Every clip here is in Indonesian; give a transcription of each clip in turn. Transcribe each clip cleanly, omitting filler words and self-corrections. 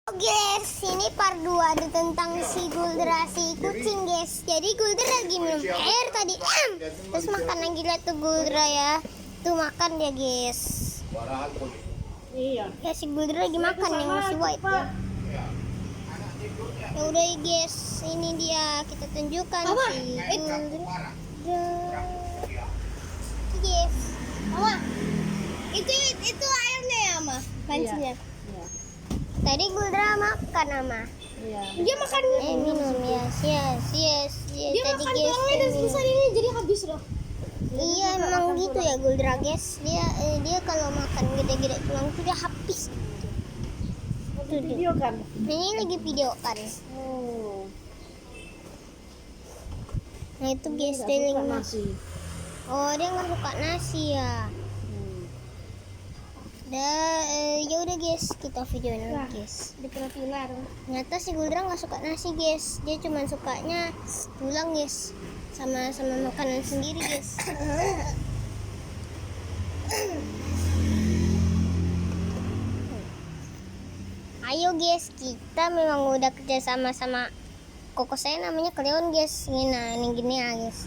Guys, ini part 2 ada tentang si Guldra si kucing guys. Jadi Guldra lagi minum air tadi terus makan lagi lah tuh Guldra ya. Tuh makan dia guys. Iya. Ya si Guldra lagi makan yang masih white ya. Ya udah guys, ini dia kita tunjukkan si Guldra. Guys. Mama. Itu airnya ya, Ma? Pancinya. Iya. Tadi Guldra makan ama. Iya. Dia makan minum ya. Yes. Dia Tadi makan guys tuangnya dan selesai ini jadi habis loh. Iya emang gitu ya Guldra guys. Dia kalau makan gede-gede tulang itu dia habis. Itu video kan? Ini lagi video kan. Oh. Nah itu guys Nggak dia suka lagi makan. nasi. Oh dia nggak suka nasi ya. Ya udah guys kita videoin Nah, lagi guys. Di pilar. Ternyata si Guldra nggak suka nasi guys. Dia cuma sukanya tulang guys. Sama makanan sendiri guys. Ayo guys, kita memang udah kerja sama koko saya namanya Cleon guys. Ini gini ya guys.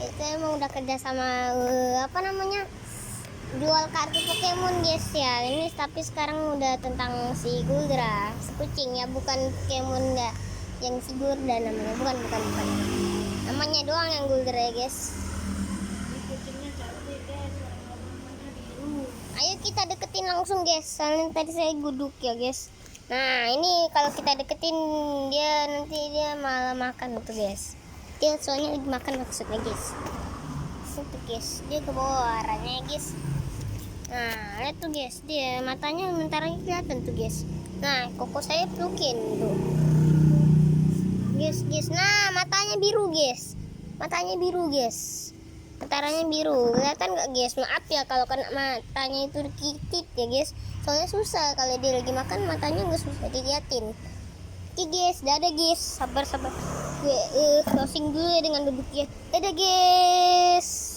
Kita emang udah kerja sama apa namanya? Jual kartu Pokemon guys ya. Ini tapi sekarang udah tentang si Guldra, si kucing ya, bukan Pokemon enggak. Yang si Guldra namanya, bukan. Namanya doang yang Guldra ya guys. Kucingnya cantik guys, warna-warnanya biru. Ayo kita deketin langsung guys. Soalnya tadi saya guduk ya guys. Nah ini kalau kita deketin nanti dia malah makan tuh guys. Dia soalnya lagi makan maksudnya guys. Itu guys, dia ke bawah arahnya guys. Nah lihat tuh guys, dia matanya sementara kelihatan tuh guys. Nah koko saya pelukin tuh guys. Nah matanya biru guys. Antaranya biru, kelihatan nggak guys? Maaf ya kalau kena matanya itu dikit ya guys. Soalnya susah kalau dia lagi makan matanya nggak susah diliatin. Oke guys, dadah guys. Sabar. Gue closing dulu ya dengan duduknya. Dadah guys.